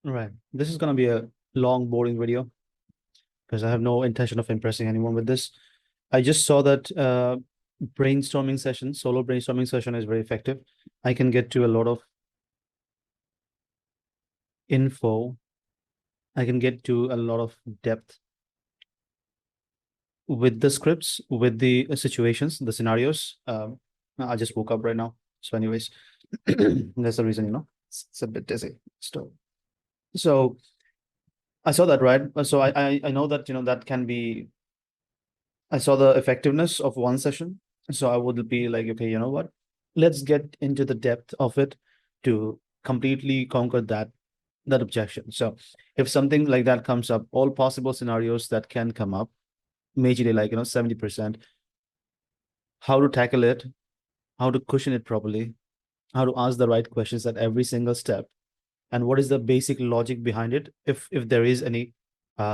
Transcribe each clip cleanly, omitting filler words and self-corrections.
Right. This is going to be a long, boring video because I have no intention of impressing anyone with this. I just saw that brainstorming session, solo brainstorming session is very effective. I can get to a lot of info. I can get to a lot of depth with the scripts, with the situations, the scenarios. I just woke up right now. So, anyways, that's the reason, it's a bit dizzy still. So I saw that, right? So I know that, that can be, I saw the effectiveness of one session. So I would be like, okay, you know what? Let's get into the depth of it to completely conquer that objection. So if something like that comes up, all possible scenarios that can come up, majorly like 70%, how to tackle it, how to cushion it properly, how to ask the right questions at every single step, and what is the basic logic behind it, if there is any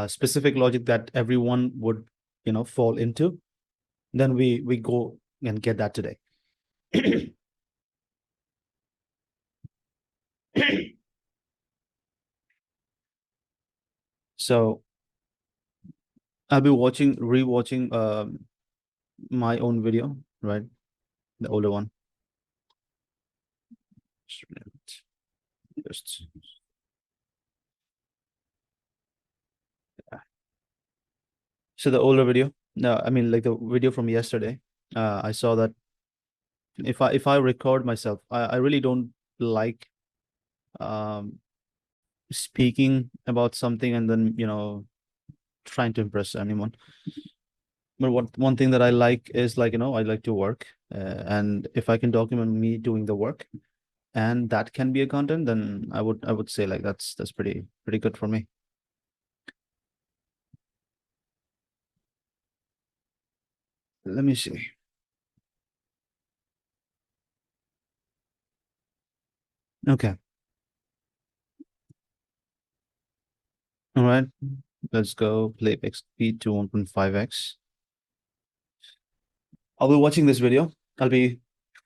specific logic that everyone would fall into, then we go and get that today. So I'll be rewatching my own video, right? The older one. Just so the older video. No, I mean like the video from yesterday. I saw that if I record myself, I really don't like um speaking about something and then trying to impress anyone. But one thing that I like is like I like to work, and if I can document me doing the work, and that can be a content, then I would say like that's pretty good for me. Let me see. Okay. All right. Let's go playback speed to 1.5x. I'll be watching this video. I'll be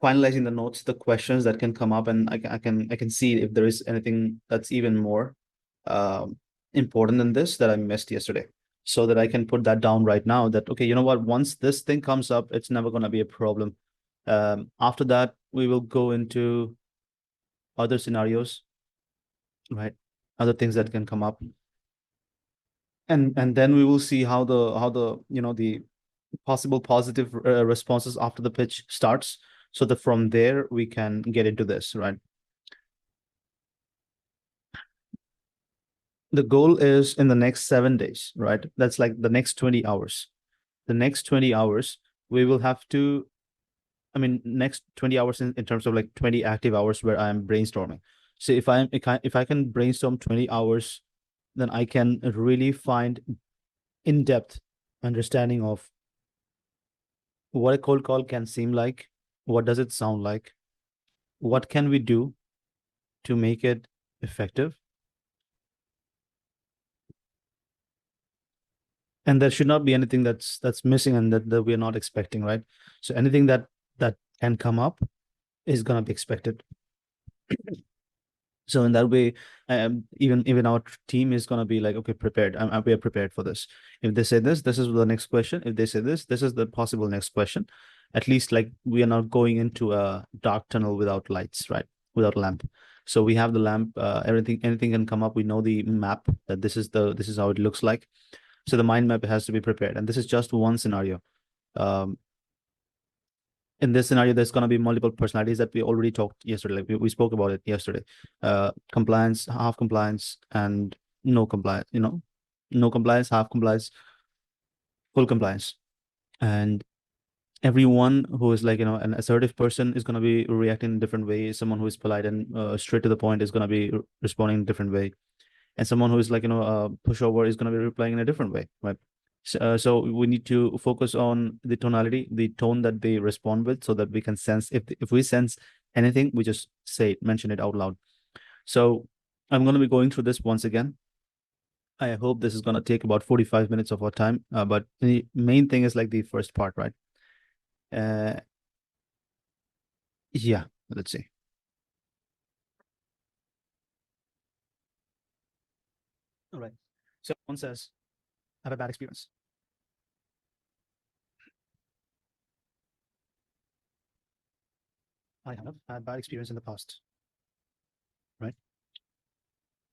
finalizing the notes, the questions that can come up, and I can see if there is anything that's even more important than this that I missed yesterday, so that I can put that down right now. That okay, you know what? Once this thing comes up, it's never going to be a problem. After that, we will go into other scenarios, right? Other things that can come up, and then we will see how the the possible positive responses after the pitch starts, so that from there we can get into this, right? The goal is in the next 7 days, right? That's like the next 20 hours. The next 20 hours, we will have to, I mean, next 20 hours in terms of like 20 active hours where I'm brainstorming. So if I can brainstorm 20 hours, then I can really find in-depth understanding of what a cold call can seem like, what does it sound like, what can we do to make it effective, and there should not be anything that's missing and that we're not expecting, right? So anything that can come up is going to be expected. So in that way, even our team is going to be like, okay, prepared. We are prepared for this. If they say this is the next question. If they say this is the possible next question. At least like we are not going into a dark tunnel without lights, right? Without lamp. So we have the lamp. Anything can come up. We know the map that this is how it looks like. So the mind map has to be prepared, and this is just one scenario. Um, in this scenario, there's going to be multiple personalities that we already talked yesterday. Like we spoke about it yesterday. Compliance, half compliance, and no compliance. No compliance, half compliance, full compliance, and everyone who is like an assertive person is going to be reacting in different ways. Someone who is polite and straight to the point is going to be responding in a different way, and someone who is like pushover is going to be replying in a different way, right? So we need to focus on the tonality, the tone that they respond with, so that we can sense if we sense anything, we just say it, mention it out loud. So I'm going to be going through this once again. I hope this is going to take about 45 minutes of our time, but the main thing is like the first part, right? uh yeah, let's see. All right. So one says, I have a bad experience. I have had bad experience in the past, right?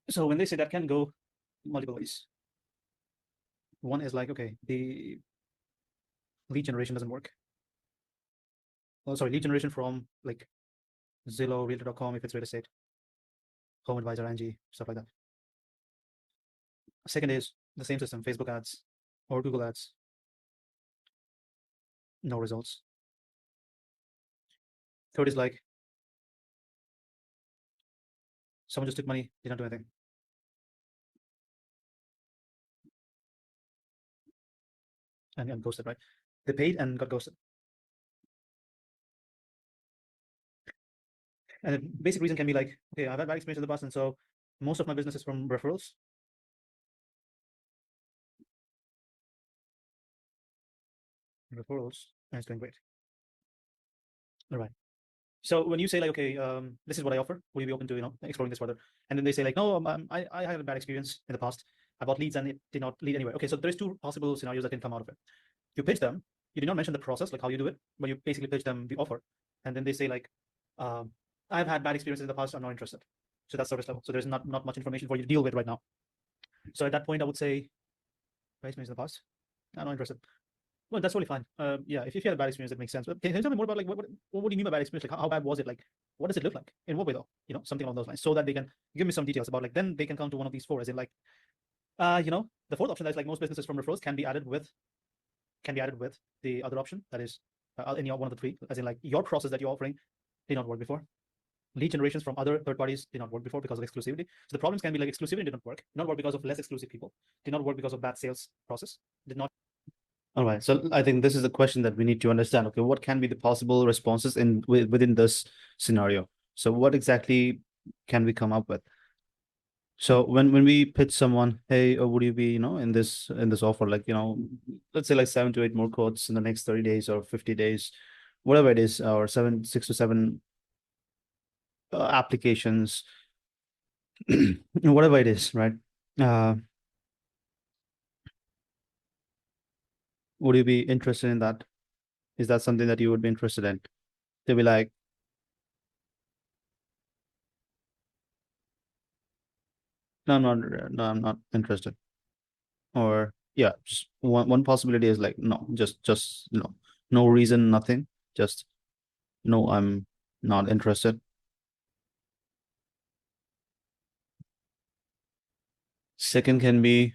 So when they say that can go multiple ways. One is like, okay, the lead generation doesn't work. Oh, sorry, lead generation from like Zillow, Realtor.com if it's real estate, Home Advisor, Angie, stuff like that. Second is the same system, Facebook ads or Google ads, no results. Third is like someone just took money, did not do anything. And ghosted, right? They paid and got ghosted. And the basic reason can be like, okay, I've had bad experience in the past, and so most of my business is from referrals. Referrals, and it's going great. All right. So when you say like, okay, this is what I offer, will you be open to exploring this further? And then they say like, no, I had a bad experience in the past. I bought leads and it did not lead anywhere. Okay, so there's two possible scenarios that can come out of it. You pitch them, you did not mention the process, like how you do it, but you basically pitch them the offer, and then they say like, um, I've had bad experiences in the past, I'm not interested. So that's service level. So there's not much information for you to deal with right now. So at that point, I would say, bad experience in the past, I'm not interested. Well, that's totally fine. Yeah, if you had a bad experience, that makes sense. But can you tell me more about like what do you mean by bad experience? Like how bad was it? Like what does it look like? In what way though? Something along those lines, so that they can give me some details about like then they can come to one of these four, as in like, the fourth option that is like most businesses from referrals can be added with the other option, that is any one of the three, as in like your process that you're offering did not work before. Lead generations from other third parties did not work before because of exclusivity. So the problems can be like exclusivity did not work because of less exclusive people, did not work because of bad sales process, did not. All right. So I think this is the question that we need to understand. Okay, what can be the possible responses within this scenario? So what exactly can we come up with? So when we pitch someone, hey, would you be, in this offer, like, let's say like 7 to 8 more quotes in the next 30 days or 50 days, whatever it is, or 6 to 7 applications, whatever it is, right? Uh, would you be interested in that? Is that something that you would be interested in? They'll be like, no, I'm not interested. Or yeah, just one possibility is like, no, just no reason, nothing, just no, I'm not interested. Second can be,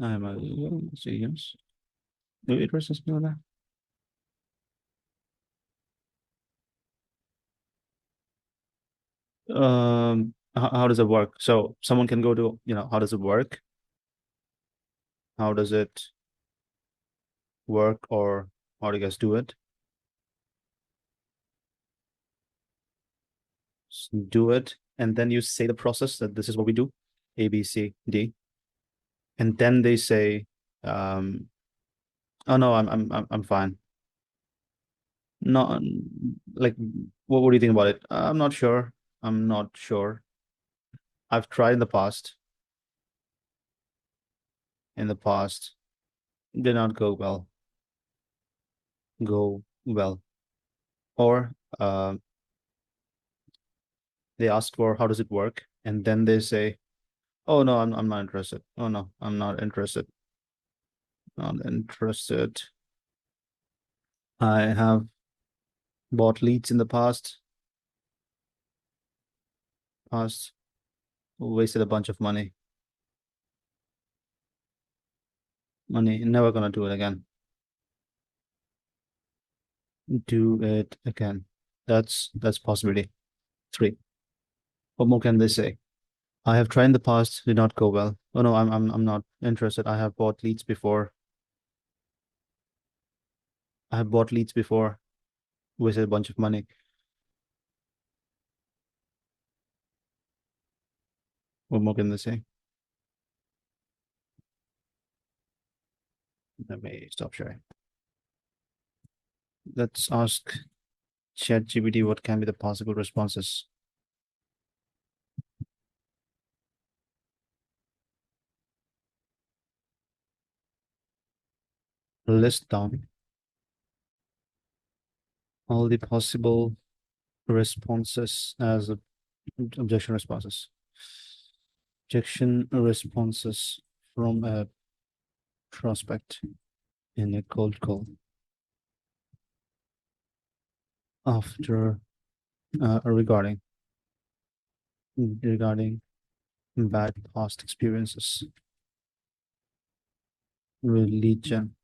I'm a yes. Maybe interested in that. How does it work? So someone can go to, how does it work? How does it work, or how do you guys do it? Do it, and then you say the process that this is what we do, A, B, C, D, and then they say, um, oh no, I'm fine. Not like, what do you think about it? I'm not sure. I'm not sure. I've tried in the past. In the past, did not go well. Or they ask for how does it work, and then they say, "Oh no, I'm not interested. Oh no, I'm not interested. Not interested. I have bought leads in the past, wasted a bunch of money. Never gonna do it again. Do it again. That's possibility. Three. What more can they say? I have tried in the past, did not go well. Oh no, I'm not interested. I have bought leads before. I have bought leads before, wasted a bunch of money. What more can they say? Let me stop sharing. Let's ask ChatGPT what can be the possible responses. List down all the possible responses as objection responses. Objection responses from a prospect in a cold call after regarding bad past experiences, religion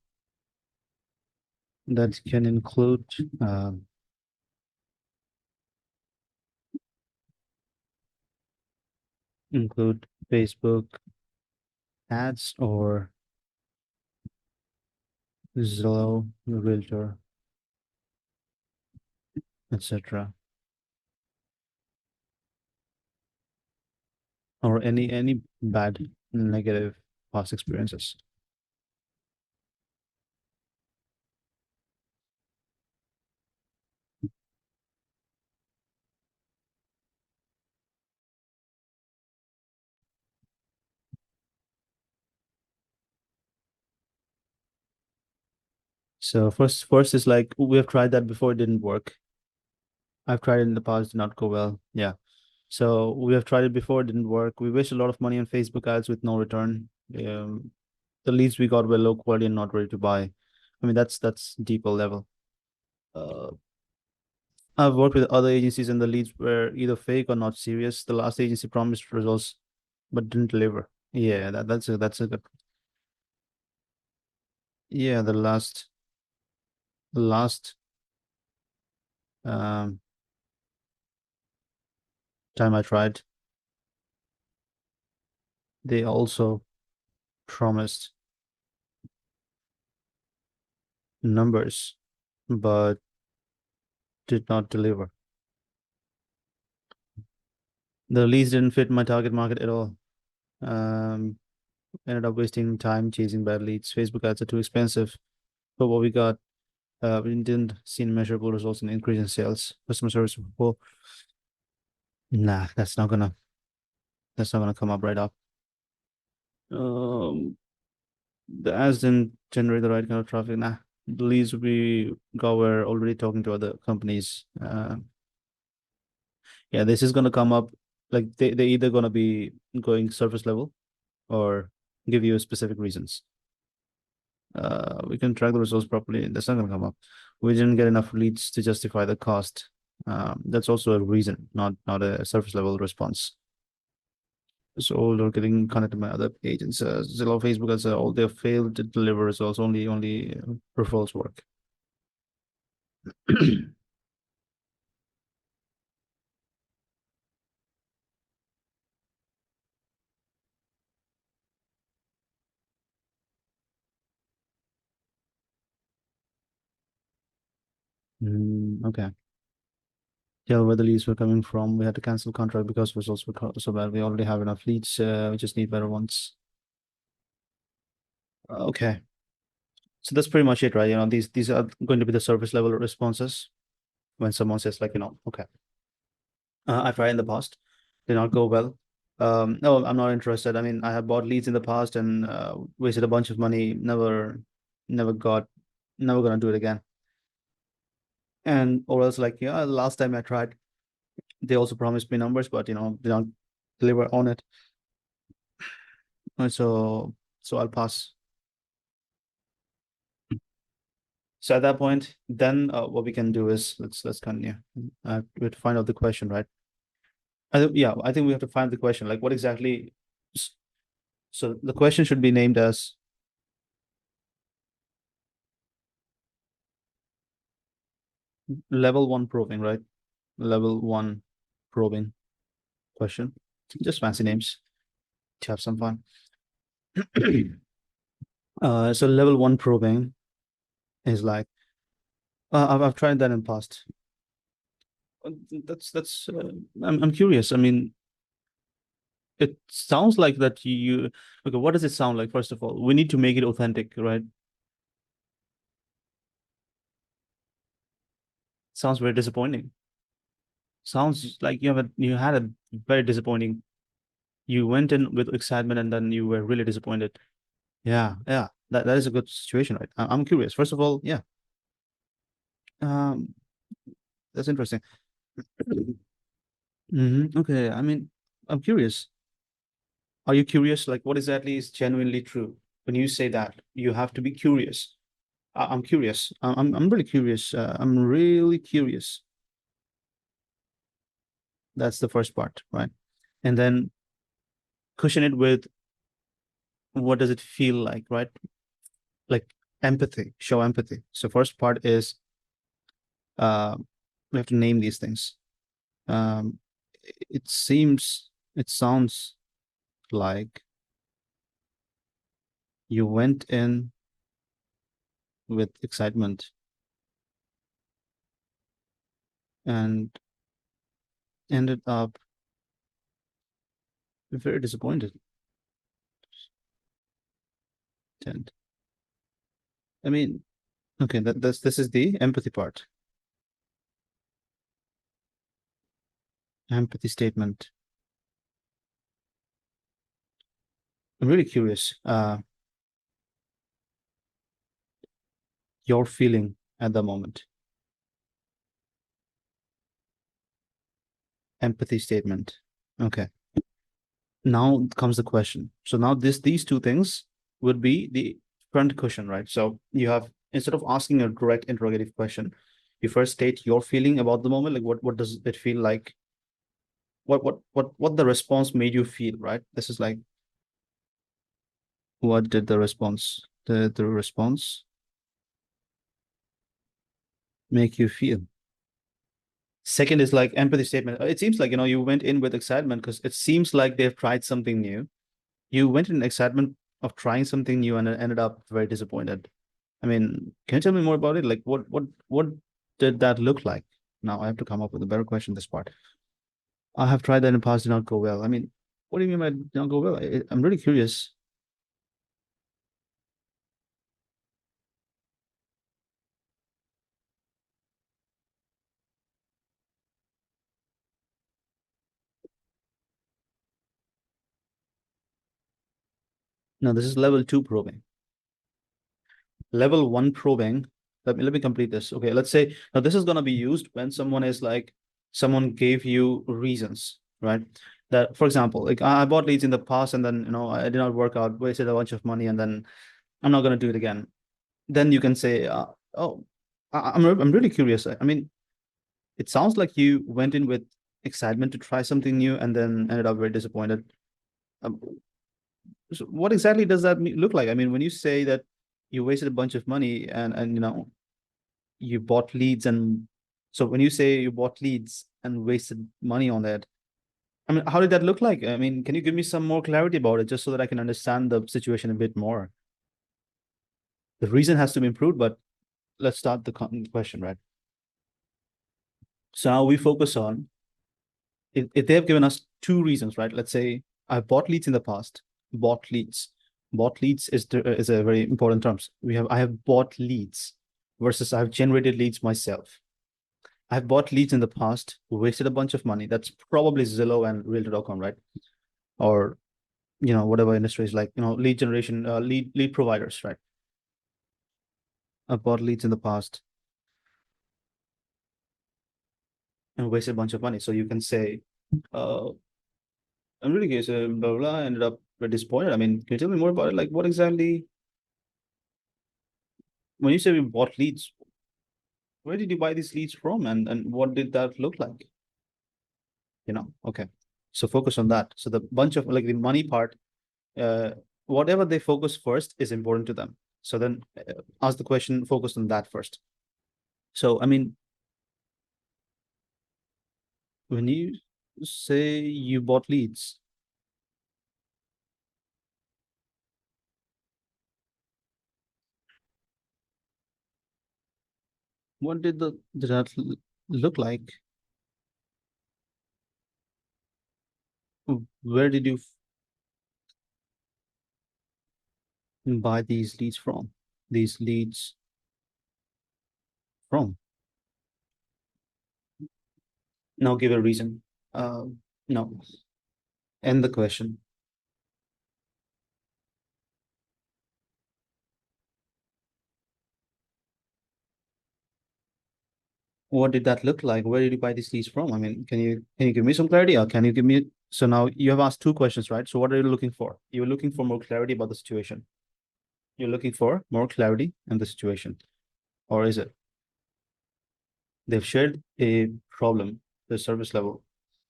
that can include Facebook ads or Zillow, Realtor, etc., or any bad negative past experiences. So first is like we have tried that before, it didn't work. I've tried it in the past, did not go well. Yeah. So we have tried it before, it didn't work. We wasted a lot of money on Facebook ads with no return. The leads we got were low quality and not ready to buy. I mean, that's deeper level. Uh, I've worked with other agencies and the leads were either fake or not serious. The last agency promised results but didn't deliver. Yeah, that's a good. Yeah, the last um time I tried, they also promised numbers but did not deliver. The leads didn't fit my target market at all. Um, Ended up wasting time chasing bad leads. Facebook ads are too expensive for what we got. We didn't see measurable results in increase in sales. Customer service was poor. Nah, that's not gonna come up right up. Um, the ads didn't generate the right kind of traffic. Nah, the leads we got were already talking to other companies. Yeah, this is gonna come up like they either gonna be going surface level or give you specific reasons. We can track the results properly. That's not gonna come up. We didn't get enough leads to justify the cost. That's also a reason, not a surface level response. So they're getting connected by other agents. Zillow, Facebook as all they failed to deliver results. Only referrals work. Okay. Tell where the leads were coming from. We had to cancel contract because results were so bad. We already have enough leads. We just need better ones. Okay. So that's pretty much it, right? These are going to be the surface level responses when someone says like, okay, I've tried in the past, did not go well. No, I'm not interested. I mean, I have bought leads in the past and wasted a bunch of money. Never got, never gonna do it again. And or else like, yeah, last time I tried, they also promised me numbers, but they don't deliver on it. So I'll pass. So at that point, then what we can do is let's continue. We have to find out the question, right? Yeah, I think we have to find the question. Like, what exactly? So the question should be named as level one probing, right? Level one probing question. Just fancy names to have some fun. So level one probing is like I've tried that in past. That's I'm curious. I mean, it sounds like that you okay. What does it sound like? First of all, we need to make it authentic, right? Sounds very disappointing. Sounds like you had a very disappointing. You went in with excitement and then you were really disappointed. Yeah, yeah. That is a good situation, right? I'm curious. First of all, yeah, um, that's interesting. Okay, I mean, I'm curious. Are you curious? Like, what exactly is genuinely true? When you say that, you have to be curious. I'm curious. I'm really curious. I'm really curious. That's the first part, right? And then cushion it with what does it feel like, right? Like empathy, show empathy. So first part is uh, we have to name these things. Um, it seems, it sounds like you went in with excitement and ended up very disappointed. And I mean, okay, this is the empathy part, empathy statement. I'm really curious. Your feeling at the moment, empathy statement. Okay. Now comes the question. So now these two things would be the front cushion, right? So you have instead of asking a direct interrogative question, you first state your feeling about the moment, like what does it feel like? What the response made you feel, right? This is like what did the response the response make you feel? Second is like empathy statement. It seems like you went in with excitement because it seems like they've tried something new. You went in excitement of trying something new and ended up very disappointed. I mean, can you tell me more about it? Like, what did that look like? Now I have to come up with a better question. This part, I have tried that in the past, did not go well. I mean, what do you mean by did not go well? I'm really curious. No, this is level two probing. Level one probing. Let me complete this. Okay, let's say now this is gonna be used when someone is like someone gave you reasons, right? That, for example, like I bought leads in the past and then I did not work out, wasted a bunch of money, and then I'm not gonna do it again. Then you can say, "Oh, I'm really curious. I mean, it sounds like you went in with excitement to try something new and then ended up very disappointed. Um, so what exactly does that look like? I mean, when you say that you wasted a bunch of money and you bought leads, and so when you say you bought leads and wasted money on that, I mean, how did that look like? I mean, can you give me some more clarity about it just so that I can understand the situation a bit more? The reason has to be improved, but let's start the question, right? So now we focus on if they have given us two reasons, right? Let's say I've bought leads in the past, bought leads. Bought leads is a very important term. I have bought leads versus I've generated leads myself. I've bought leads in the past, wasted a bunch of money. That's probably Zillow and Realtor.com, right? Or whatever industries like lead generation, lead providers, right? I've bought leads in the past and wasted a bunch of money. So you can say, uh, I'm really curious, blah, blah, blah, I ended up very disappointed. I mean, can you tell me more about it? Like, what exactly, when you say we bought leads, where did you buy these leads from? And what did that look like? Okay. So focus on that. So the bunch of like the money part, uh, whatever they focus first is important to them. So then ask the question, focus on that first. So, I mean, when you say you bought leads, what did that look like? Where did you buy these leads from? These leads from? Now give a reason. No, end the question. What did that look like? Where did you buy these leads from? I mean, can you give me some clarity, or can you give me so now you have asked two questions, right? So what are you looking for? You're looking for more clarity about the situation. You're looking for more clarity in the situation. Or is it they've shared a problem, the service level.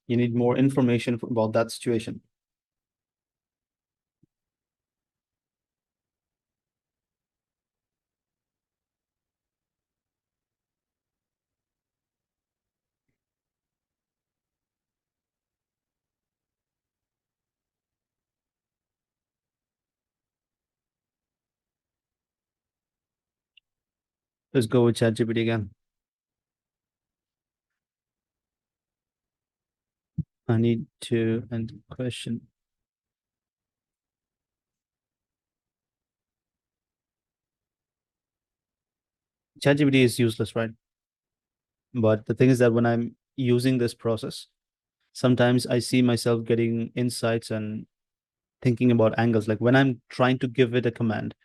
You need more information about that situation. Let's go with ChatGPT again. I need to end question. ChatGPT is useless, right? But the thing is that when I'm using this process, sometimes I see myself getting insights and thinking about angles. Like when I'm trying to give it a command,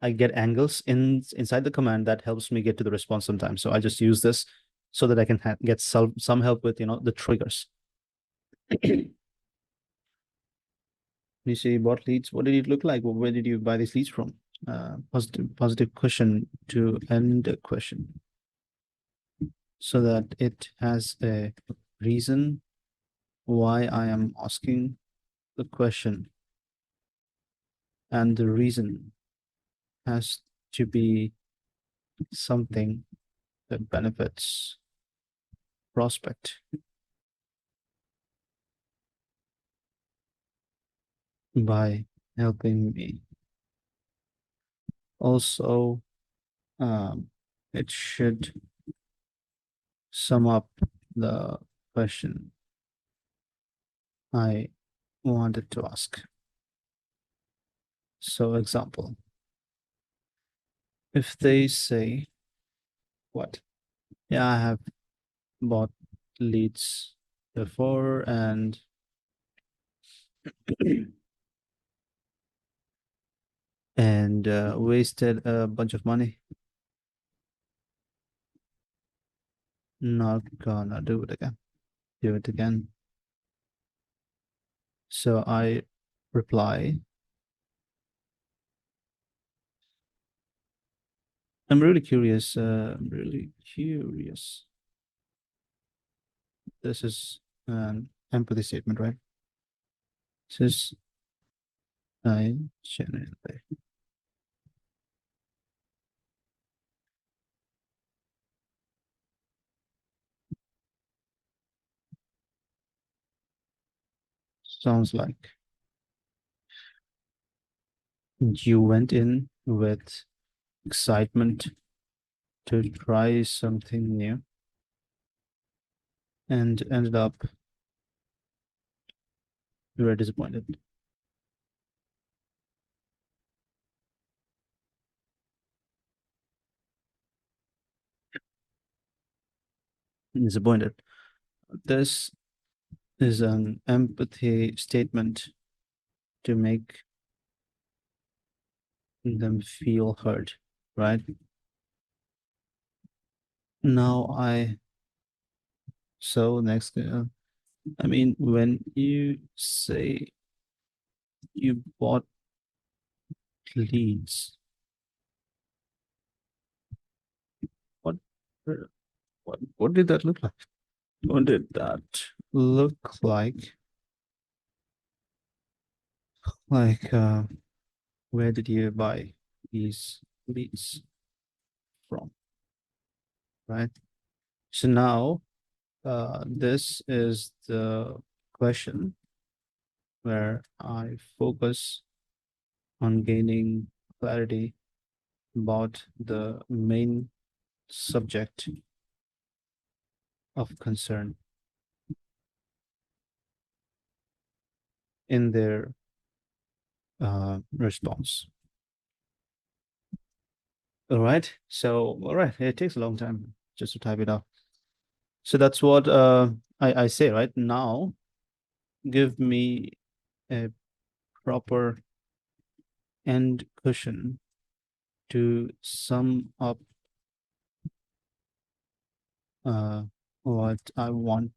I get angles inside the command that helps me get to the response sometimes. So I just use this so that I can get some help with the triggers. You see bot leads. What did it look like? Where did you buy these leads from? Positive question to end a question so that it has a reason why I am asking the question, and the reason has to be something that benefits prospect by helping me. Also, um, it should sum up the question I wanted to ask. So, example, if they say, what? Yeah, I have bought leads before and wasted a bunch of money. Not gonna do it again. Do it again. So I reply, I'm really curious. I'm really curious. This is an empathy statement, right? This is I genuinely. Sounds like you went in with excitement to try something new and ended up very disappointed. Disappointed. This is an empathy statement to make them feel heard, right? Now so next, I mean, when you say you bought leads, what, what did that look like? What did that look like? Like, where did you buy these leads from, right? So now, this is the question where I focus on gaining clarity about the main subject of concern in their response. All right. So, all right, it takes a long time just to type it out. So that's what I say, right? Now, give me a proper end cushion to sum up uh, what I want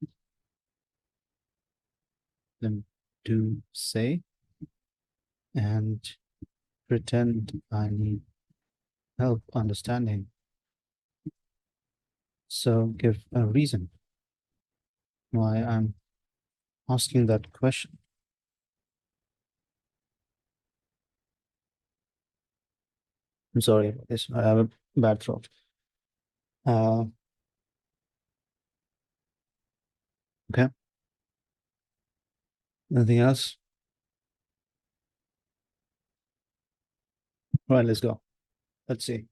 them to say and pretend I need help understanding. So give a reason why I'm asking that question. I'm sorry about this. I have a bad throat. Uh, okay. Anything else? All right, let's go. Let's see.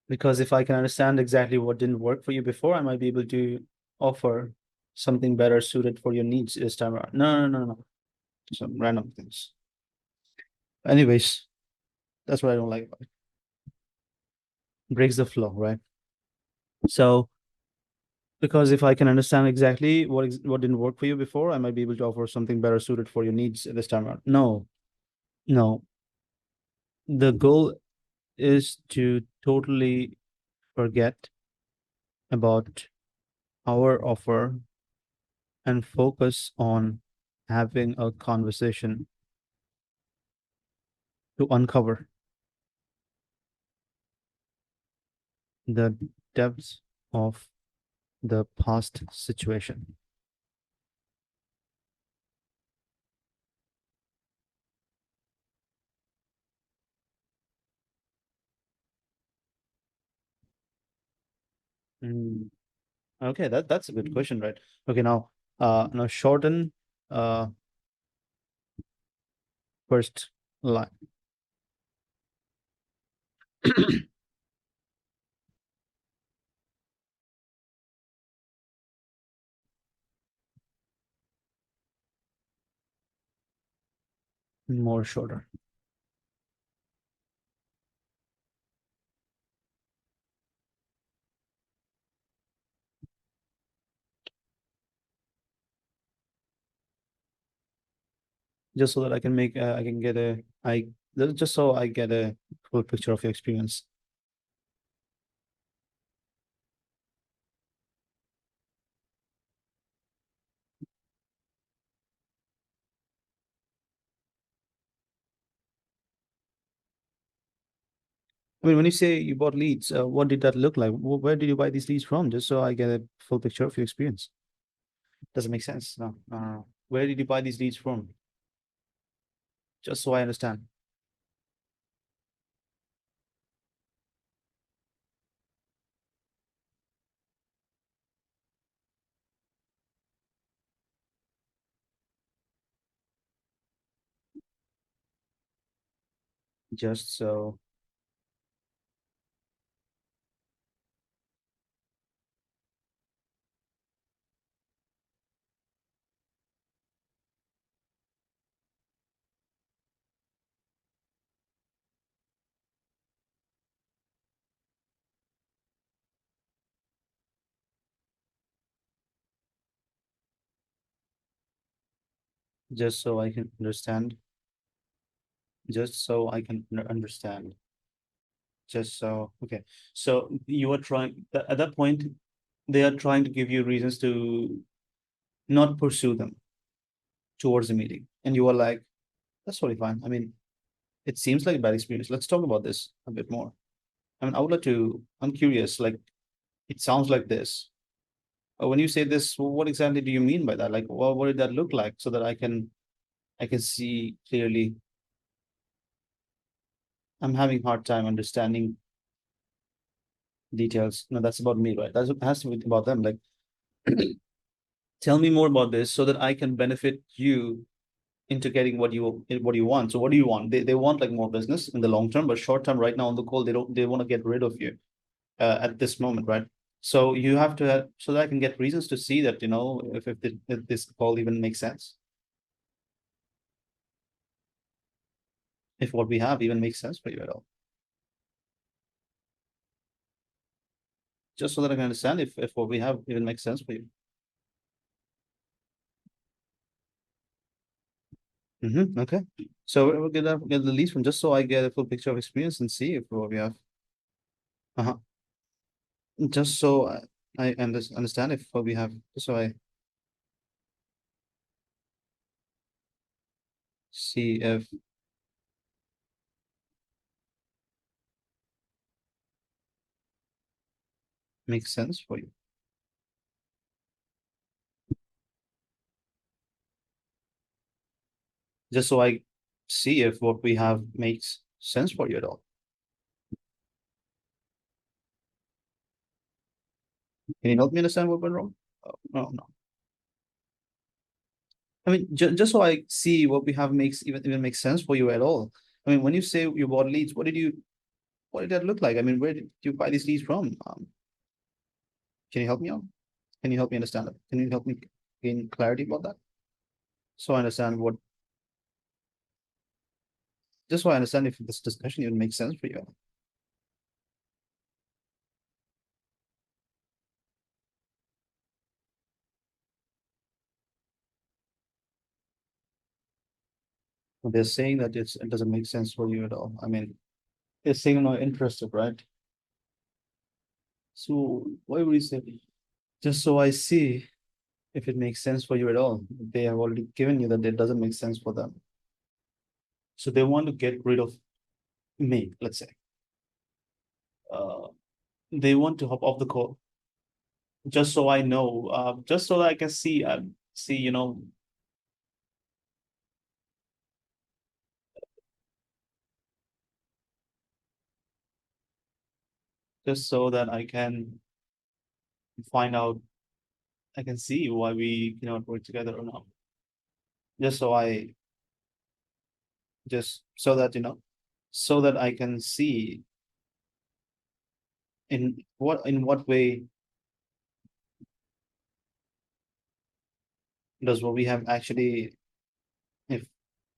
Because if I can understand exactly what didn't work for you before, I might be able to offer something better suited for your needs this time around. No, no, no, no. Some random things. Anyways, that's what I don't like about it. Breaks the flow, right? So because if I can understand exactly what didn't work for you before, I might be able to offer something better suited for your needs this time around. No, no. The goal is to totally forget about our offer and focus on having a conversation to uncover the depths of the past situation. Mm, okay, that's a good question, right? Okay, now shorten uh first line. More shorter, just so that I can make I can get a I just so I get a full picture of your experience. I mean, when you say you bought leads, what did that look like? Where did you buy these leads from? Just so I get a full picture of your experience. Doesn't make sense. No, no, no, no. Where did you buy these leads from? Just so I understand. Just so, just so I can understand. Just so I can understand. Just so, okay. So you are trying, at that point, they are trying to give you reasons to not pursue them towards the meeting. And you are like, that's totally fine. I mean, it seems like a bad experience. Let's talk about this a bit more. I mean, I would like to, I'm curious, like, it sounds like this. When you say this, what exactly do you mean by that? Like, what did that look like so that I can see clearly. I'm having hard time understanding details. No, that's about me, right? That has to be about them. Like, tell me more about this so that I can benefit you into getting what you want. So what do you want? They want like more business in the long term, but short term, right now on the call, they want to get rid of you at this moment, right? So you have to have, so that I can get reasons to see that, if this call even makes sense, if what we have even makes sense for you at all. Just so that I can understand if what we have even makes sense for you. Okay. So we'll get the leads from just so I get a full picture of experience and see if what we have. Uh-huh. Just so I understand if what we have, just so I see if makes sense for you. Just so I see if what we have makes sense for you at all. Can you help me understand what went wrong? Oh, no, no. I mean, just so I see what we have makes even makes sense for you at all. I mean, when you say you bought leads, what did that look like? I mean, where did you buy these leads from? Can you help me out? Can you help me understand it? Can you help me gain clarity about that? So I understand what, just so I understand if this discussion even makes sense for you. They're saying that it doesn't make sense for you at all. I mean, they're saying I'm not interested, right? So why would you say, just so I see if it makes sense for you at all? They have already given you that it doesn't make sense for them. So they want to get rid of me, let's say. Uh, they want to hop off the call just so I know, just so that I can see, just so that I can find out, I can see why we cannot work together or not. Just so I, just so that, so that I can see in what way does what we have actually, if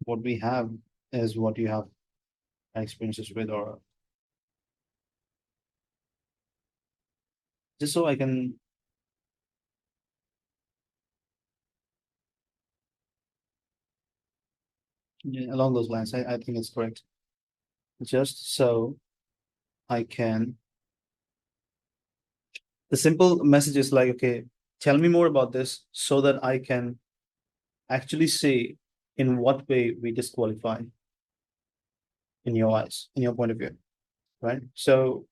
what we have is what you have experiences with, or just so I can, yeah, along those lines, I think it's correct. Just so I can, the simple message is like, okay, tell me more about this so that I can actually say in what way we disqualify in your eyes, in your point of view, right? So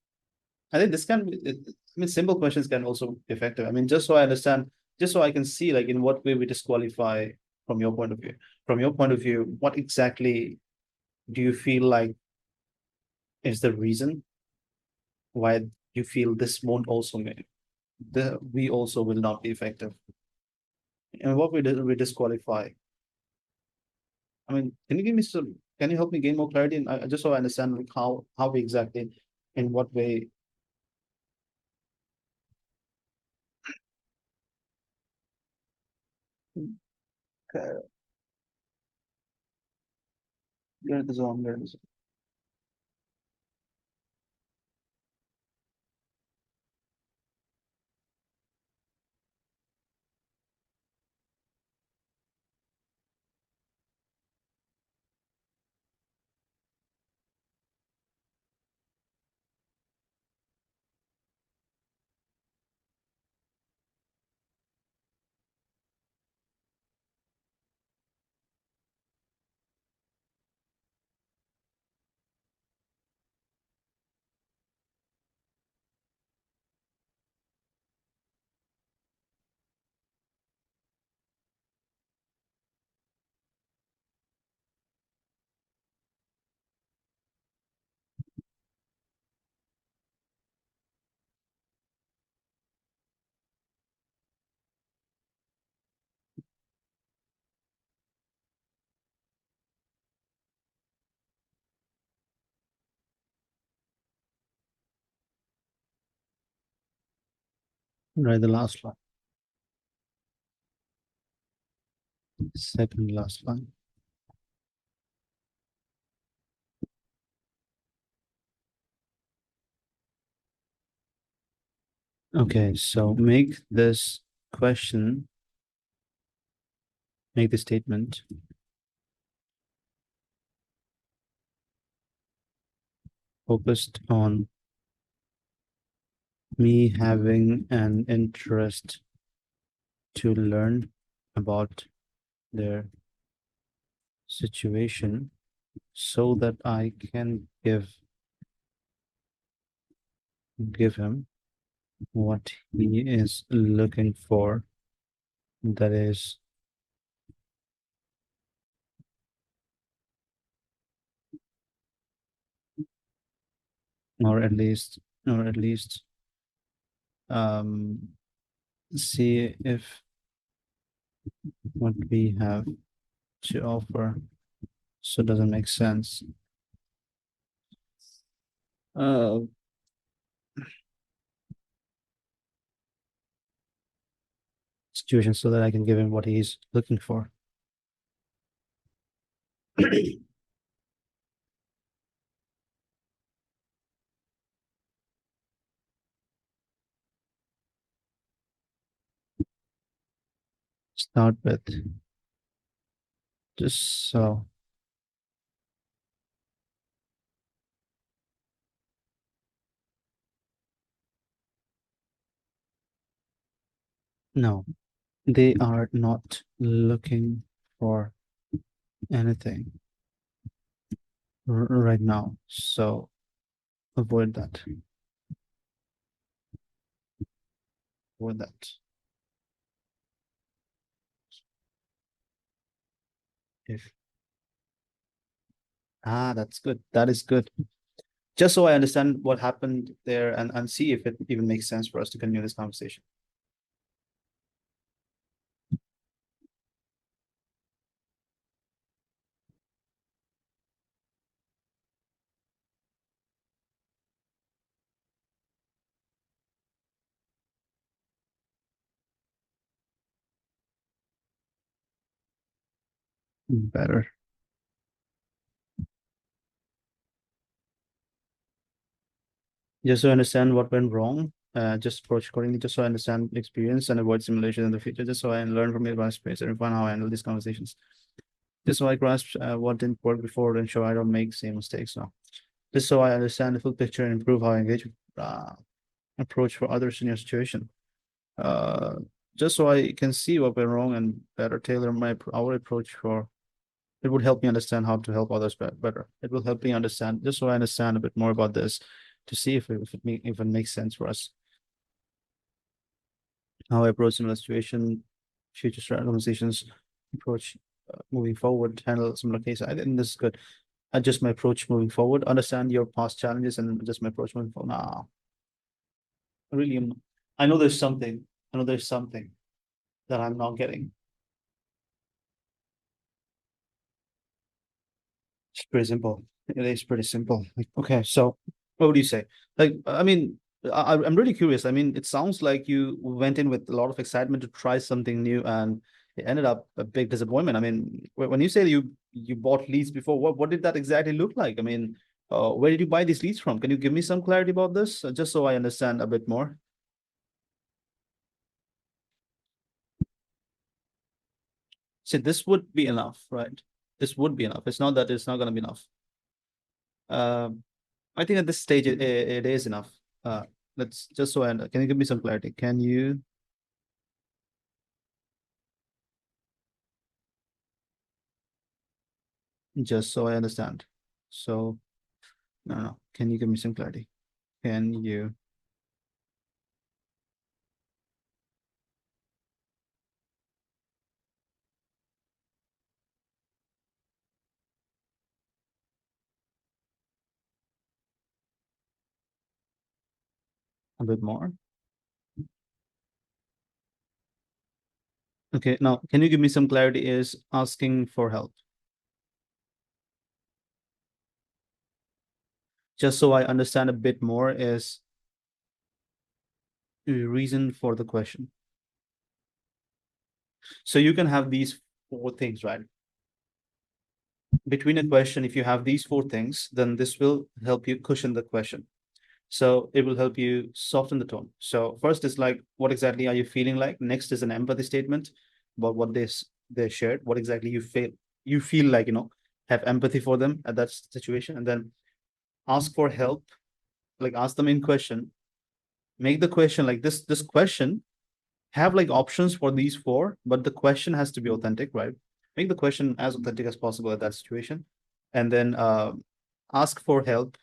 I think this can be, I mean, simple questions can also be effective. I mean, just so I understand, just so I can see like in what way we disqualify from your point of view. From your point of view, what exactly do you feel like is the reason why you feel this won't also make the we also will not be effective? And what we disqualify. I mean, can you give me some? Can you help me gain more clarity? And just so I understand like how we exactly, in what way? Okay, you're in the zone. You're in the zone. Right, the last line, second last line. Okay, so question, make the statement. focused on me having an interest to learn about their situation so that I can give him what he is looking for. That is, or at least, or at least, um, see if what we have to offer so it doesn't make sense. Uh, Situation so that I can give him what he's looking for. Start with just so. No, they are not looking for anything right now. So avoid that. Avoid that. If that's good. That is good. Just so I understand what happened there and see if it even makes sense for us to continue this conversation. Better. Just so I understand what went wrong, just approach accordingly, just so I understand the experience and avoid simulation in the future, just so I learn from it, my experience and refine how I handle these conversations. Just so I grasp what didn't work before to ensure I don't make the same mistakes now. Just so I understand the full picture and improve how I engage approach for others in your situation. Uh, just so I can see what went wrong and better tailor our approach for it would help me understand how to help others better. It will help me understand just so I understand a bit more about this to see if it makes sense for us. How I approach similar situation, future conversations, approach moving forward, handle similar cases. I think this is good. Adjust my approach moving forward, understand your past challenges and adjust my approach moving forward. Nah, I really am. I know there's something. I know there's something that I'm not getting. It's pretty simple. It is pretty simple. Like, okay, so what would you say? Like, I mean, I'm really curious. I mean, it sounds like you went in with a lot of excitement to try something new, and it ended up a big disappointment. I mean, when you say you bought leads before, what did that exactly look like? I mean, where did you buy these leads from? Can you give me some clarity about this, just so I understand a bit more? See, this would be enough, right? This would be enough. It's not that it's not going to be enough. Um, I think at this stage it is enough. Uh, let's just so I can you give me some clarity? Can you just so I understand? So no, no. Can you give me some clarity? Can you a bit more? Okay, now can you give me some clarity? Is asking for help, just so I understand a bit more, is the reason for the question. So you can have these four things, right? Between a question, if you have these four things, then this will help you cushion the question. So it will help you soften the tone. So first is like, what exactly are you feeling like? Next is an empathy statement about what they shared. What exactly you feel like, have empathy for them at that situation. And then ask for help, like ask them in question, make the question like this question have like options for these four, but the question has to be authentic, right? Make the question as authentic as possible at that situation. And then ask for help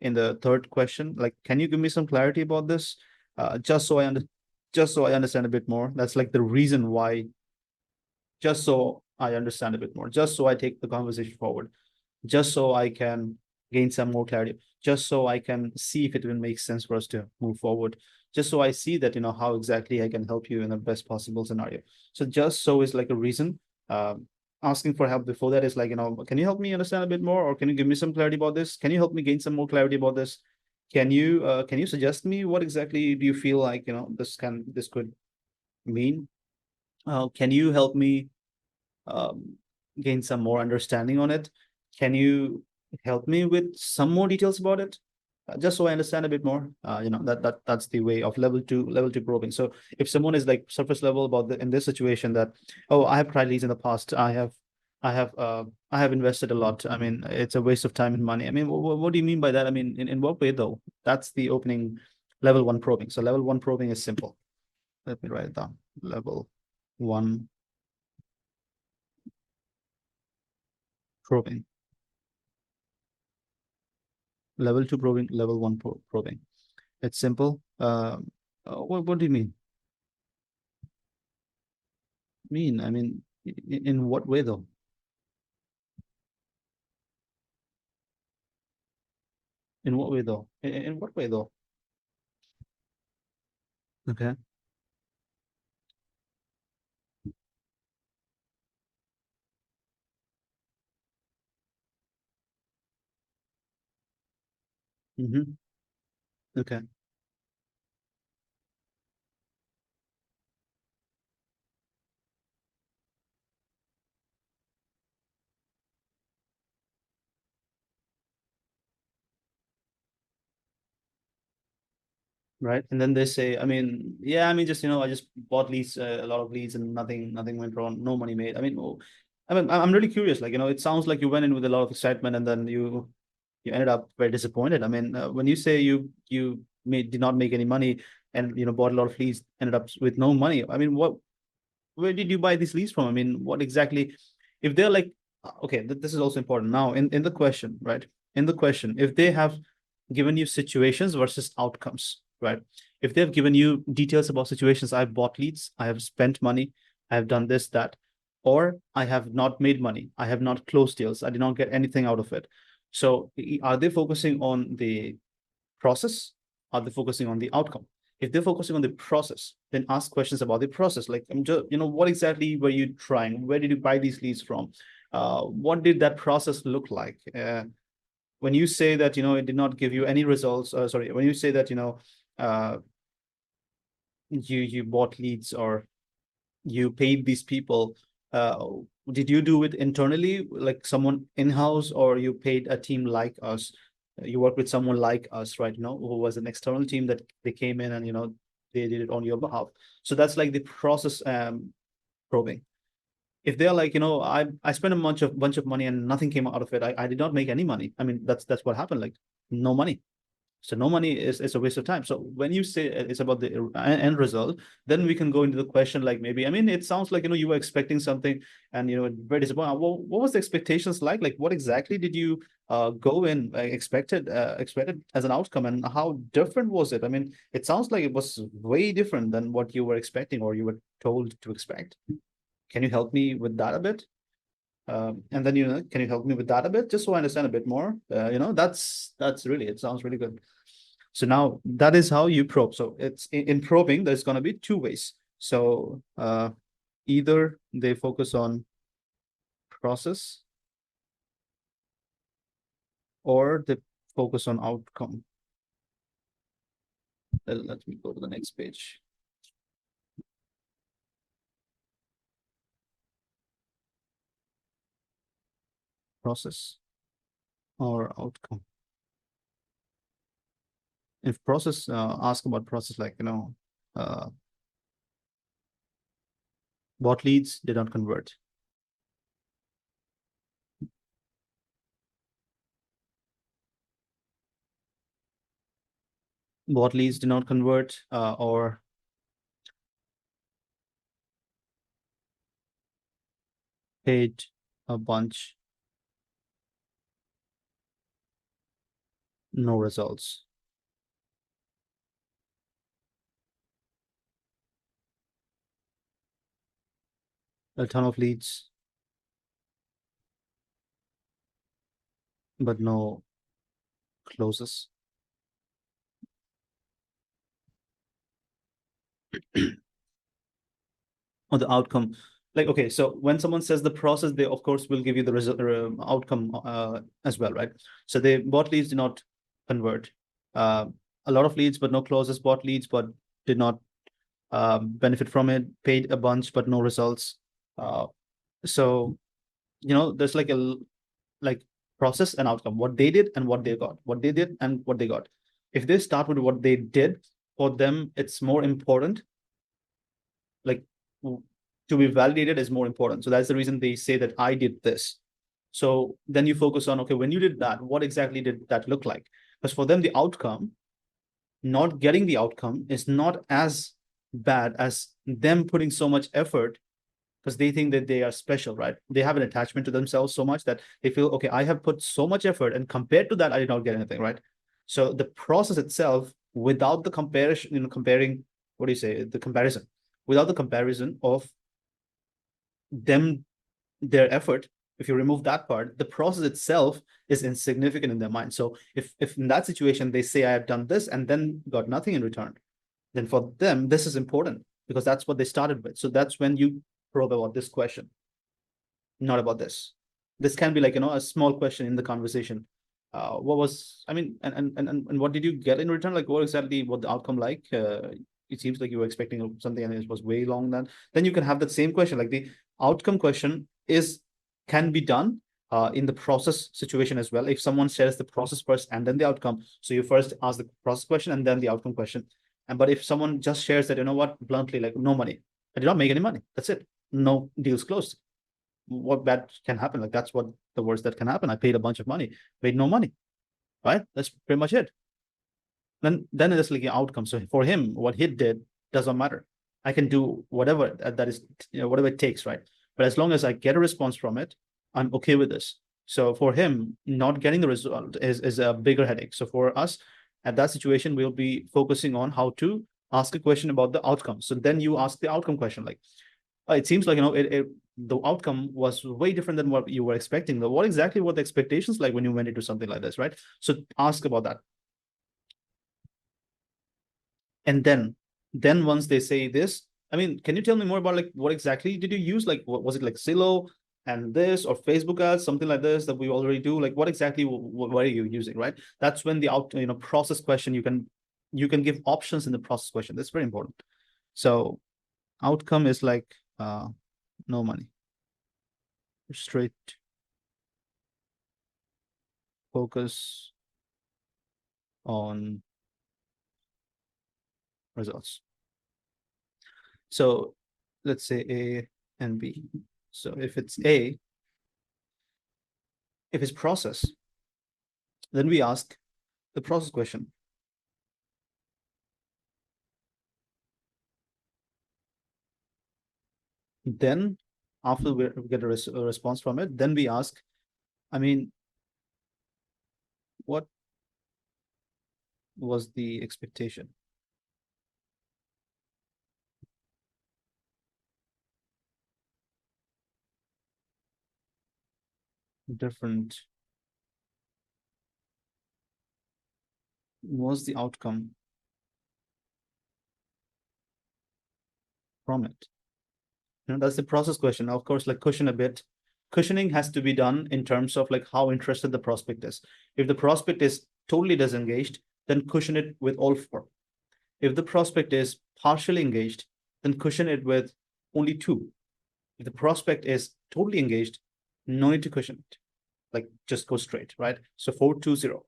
in the third question. Like, can you give me some clarity about this? Just so I understand a bit more. That's like the reason why, just so I understand a bit more, just so I take the conversation forward, just so I can gain some more clarity, just so I can see if it even makes sense for us to move forward, just so I see that, how exactly I can help you in the best possible scenario. So just so is like a reason. Asking for help before that is like, can you help me understand a bit more, or can you give me some clarity about this? Can you help me gain some more clarity about this? Can you suggest me what exactly do you feel like, this could mean? Can you help me um, gain some more understanding on it? Can you help me with some more details about it? Just so I understand a bit more. That's the way of level two probing. So if someone is like surface level about in this situation that, oh, I have tried leads in the past. I have invested a lot. I mean, it's a waste of time and money. I mean, what do you mean by that? I mean, in what way though? That's the opening level one probing. So level one probing is simple. Let me write it down. Level one probing. Level two probing, level one probing. It's simple. What do you mean? I mean, in what way though? In what way though? In what way though? Okay. Mm-hmm. Okay. Right. And then they say, I mean, yeah, I mean, just I just bought leads, a lot of leads, and nothing went wrong, no money made. I mean, oh, I'm really curious. Like, it sounds like you went in with a lot of excitement, and then you ended up very disappointed. I mean, when you say you did not make any money, and bought a lot of leads, ended up with no money. I mean, where did you buy these leads from? I mean, what exactly, if they're like, okay, this is also important now in the question, right? In the question, if they have given you situations versus outcomes, right? If they've given you details about situations, I've bought leads, I have spent money, I have done this, that, or I have not made money, I have not closed deals, I did not get anything out of it. So are they focusing on the process? Are they focusing on the outcome? If they're focusing on the process, then ask questions about the process. Like, I'm just, what exactly were you trying? Where did you buy these leads from? What did that process look like? When you say that, it did not give you any results, sorry, when you say that, uh, you bought leads or you paid these people, uh, did you do it internally, like someone in-house, or you paid a team like us? You work with someone like us, right? Who was an external team that they came in and they did it on your behalf. So that's like the process probing. If they're like, I spent a bunch of money and nothing came out of it, I did not make any money. I mean, that's what happened. Like, no money. So no money is a waste of time. So when you say it's about the end result, then we can go into the question, like, maybe, I mean, it sounds like, you were expecting something, and very disappointed. What was the expectations like? Like, what exactly did you go in expected as an outcome, and how different was it? I mean, it sounds like it was way different than what you were expecting or you were told to expect. Can you help me with that a bit? And then, can you help me with that a bit, just so I understand a bit more? That's really, it sounds really good. So now that is how you probe. So it's in probing, there's going to be two ways. So either they focus on process, or they focus on outcome. Let me go to the next page. Process or outcome. If process, ask about process, like, what leads did not convert. Bought leads did not convert, or paid a bunch, no results. A ton of leads, but no closes. Or the outcome. Like, okay, so when someone says the process, they of course will give you the result outcome as well, right? So they bought leads, did not convert. Uh, a lot of leads, but no closes. Bought leads, but did not benefit from it. Paid a bunch, but no results. So there's like a like process and outcome. What they did and what they got. What they did and what they got. If they start with what they did, for them, it's more important. Like, to be validated is more important. So that's the reason they say that I did this. So then you focus on, okay, when you did that, what exactly did that look like? Because for them, the outcome, not getting the outcome, is not as bad as them putting so much effort, because they think that they are special, right? They have an attachment to themselves so much that they feel, okay, I have put so much effort, and compared to that, I did not get anything, right? So the process itself, without the comparison, comparing, what do you say, the comparison, without the comparison of them, their effort, if you remove that part, the process itself is insignificant in their mind. So if in that situation they say I have done this and then got nothing in return, then for them this is important, because that's what they started with. So that's when you probe about this question, not about this. This can be like, a small question in the conversation. What was, I mean, and what did you get in return? Like, what exactly, what the outcome like? It seems like you were expecting something and it was way long. Then you can have that same question. Like, the outcome question can be done in the process situation as well. If someone shares the process first and then the outcome, so you first ask the process question and then the outcome question. But if someone just shares that, bluntly, like, no money, I did not make any money, that's it, no deals closed, what bad can happen? Like, that's what the worst that can happen. I paid a bunch of money, made no money, right? That's pretty much it. Then it's like the outcome. So for him, what he did doesn't matter. I can do whatever that is, whatever it takes, right? But as long as I get a response from it, I'm okay with this. So for him, not getting the result is a bigger headache. So for us, at that situation, we'll be focusing on how to ask a question about the outcome. So then you ask the outcome question, like, it seems like, the outcome was way different than what you were expecting. What exactly were the expectations like when you went into something like this, right? So ask about that. And then once they say this, I mean, can you tell me more about, like, what exactly did you use? Like, what was it, like Zillow and this, or Facebook ads, something like this that we already do? Like, what exactly what are you using, right? That's when the process question, you can give options in the process question. That's very important. So outcome is like, no money, straight focus on results. So let's say A and B. So if it's A, if it's process, then we ask the process question. Then after we get a response from it, then we ask, I mean, what was the expectation? Different was the outcome from it? That's the process question. Of course, like, cushion a bit. Cushioning has to be done in terms of, like, how interested the prospect is. If the prospect is totally disengaged, then cushion it with all four. If the prospect is partially engaged, then cushion it with only two. If the prospect is totally engaged, no need to cushion it. Like, just go straight, right? So 420,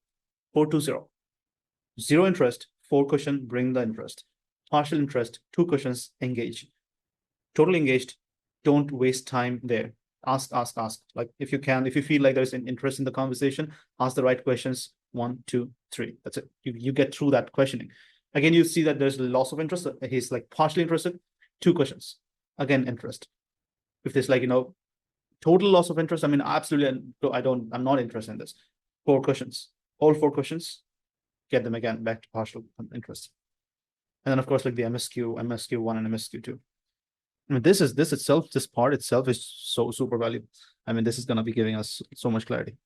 420. Zero interest, four cushion, bring the interest. Partial interest, two cushions, engage. Totally engaged, don't waste time there. Ask. Like, if you feel like there's an interest in the conversation, ask the right questions. 1, 2, 3. That's it. You get through that questioning. Again, you see that there's loss of interest. He's like partially interested. 2 questions. Again, interest. If there's like, total loss of interest, I mean, absolutely, I'm not interested in this. 4 questions. All 4 questions, get them again back to partial interest. And then of course, like the MSQ1 and MSQ2. I mean, this part itself is so super valuable. I mean, this is gonna be giving us so much clarity.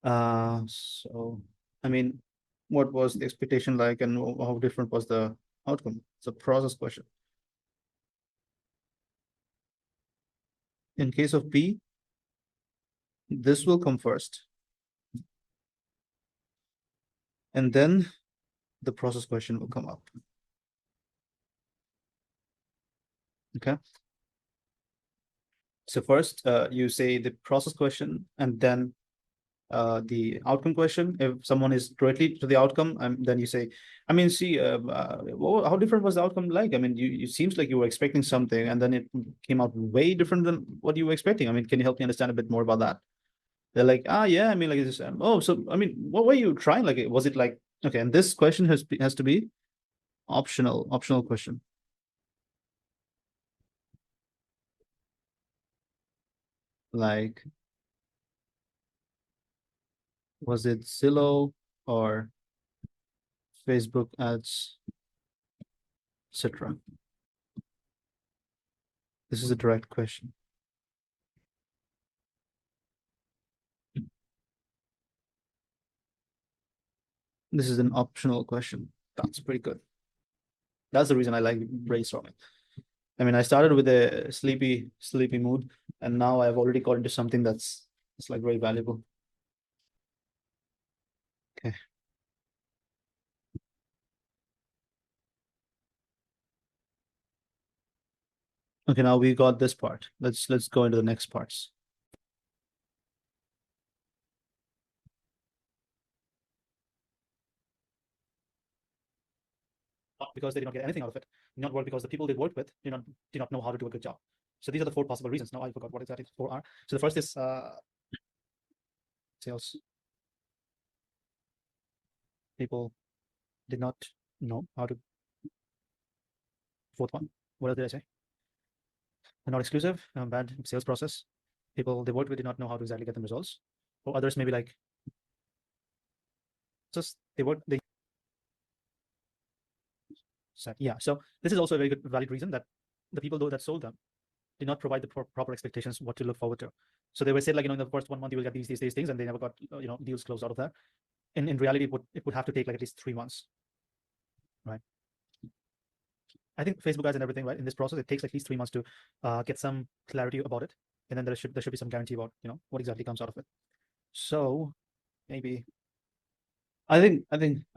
So I mean, what was the expectation like, and how different was the outcome? It's a process question. In case of P, this will come first, and then the process question will come up. Okay. So first, you say the process question, and then the outcome question. If someone is directly to the outcome, then you say, I mean, see, how different was the outcome like? I mean, it seems like you were expecting something, and then it came out way different than what you were expecting. I mean, can you help me understand a bit more about that? They're like, yeah, I mean, like this. Oh, so I mean, what were you trying? Like, was it like okay? And this question has to be optional question. Like, was it Zillow or Facebook ads, etc.? This is a direct question. This is an optional question. That's pretty good. That's the reason I like brainstorming. I mean, I started with a sleepy mood, and now I've already got into something that's it's like very valuable. Okay. Okay, now we got this part. Let's go into the next parts. Because they did not get anything out of it. Did not work because the people they worked with did not know how to do a good job. So these are the 4 possible reasons. Now I forgot what exactly 4 are. So the first is sales. People did not know how to. Fourth one. What else did I say? They're not exclusive. Bad sales process. People they worked with did not know how to exactly get them results. Or others maybe like just they yeah. So this is also a very good valid reason that the people though that sold them did not provide the proper expectations what to look forward to. So they were said like in the first 1 month you will get these things, and they never got deals closed out of that. In reality, it would have to take like at least 3 months, right? I think Facebook ads and everything, right? In this process, it takes at least 3 months to get some clarity about it, and then there should be some guarantee about what exactly comes out of it. So maybe I think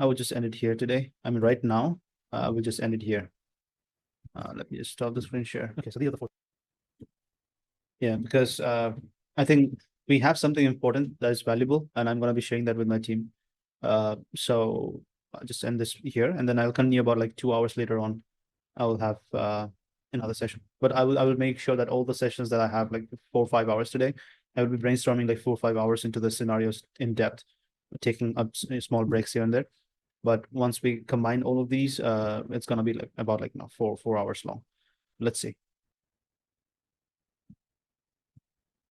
I would just end it here today. I mean, right now, I will just end it here. Let me just stop the screen share. Okay, so these are the 4. Yeah, because I think we have something important that is valuable, and I'm going to be sharing that with my team. So I'll just end this here, and then I'll continue about like 2 hours later on. I will have another session, but I will make sure that all the sessions that I have like 4 or 5 hours today, I will be brainstorming like 4 or 5 hours into the scenarios in depth, taking up small breaks here and there. But once we combine all of these, it's gonna be like about like 4 hours long. Let's see.